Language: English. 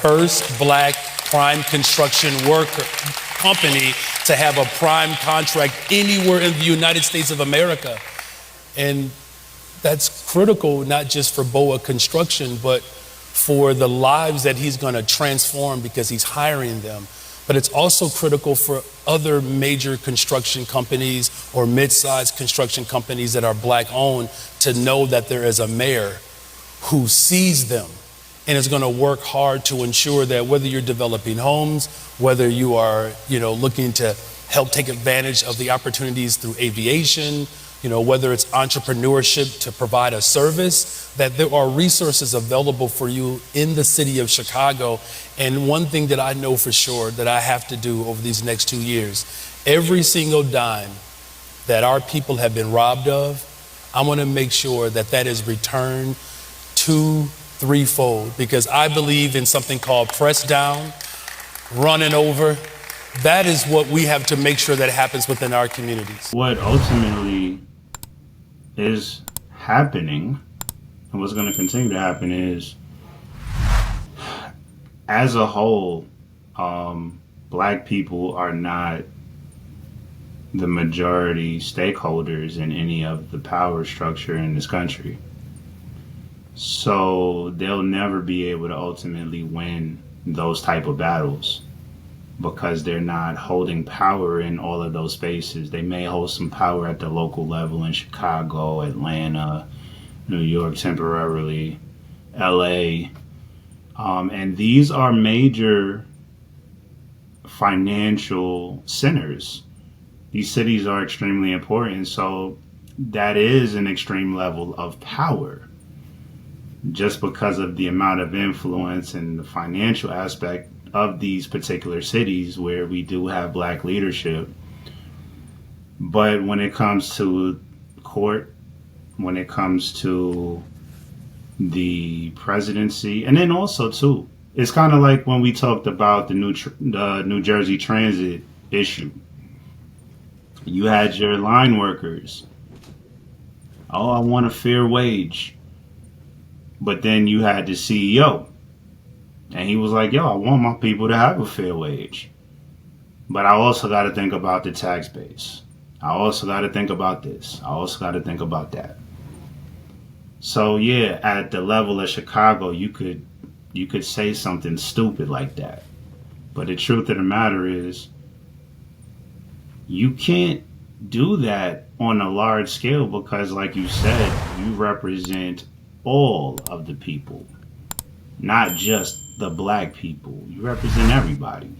first black prime construction worker company to have a prime contract anywhere in the United States of America. And that's critical, not just for BOA Construction, but for the lives that he's going to transform because he's hiring them. But it's also critical for other major construction companies or mid-sized construction companies that are black owned to know that there is a mayor who sees them and is going to work hard to ensure that whether you're developing homes, whether you are, looking to help take advantage of the opportunities through aviation, whether it's entrepreneurship to provide a service, that there are resources available for you in the city of Chicago. And one thing that I know for sure that I have to do over these next 2 years, every single dime that our people have been robbed of, I want to make sure that that is returned 2-3-fold, because I believe in something called press down, running over. That is what we have to make sure that happens within our communities. What ultimately is happening and what's going to continue to happen is, as a whole, black people are not the majority stakeholders in any of the power structure in this country. So they'll never be able to ultimately win those type of battles because they're not holding power in all of those spaces. They may hold some power at the local level in Chicago, Atlanta, New York temporarily, LA. And these are major financial centers. These cities are extremely important. So that is an extreme level of power, just because of the amount of influence and the financial aspect of these particular cities where we do have black leadership. But when it comes to court, when it comes to the presidency, and then also too, it's kind of like when we talked about the New Jersey Transit issue. You had your line workers. Oh, I want a fair wage. But then you had the CEO. And he was like, yo, I want my people to have a fair wage. But I also got to think about the tax base. I also got to think about this. I also got to think about that. So yeah, at the level of Chicago, you could say something stupid like that. But the truth of the matter is, you can't do that on a large scale because, like you said, you represent all of the people, not just the black people. You represent everybody.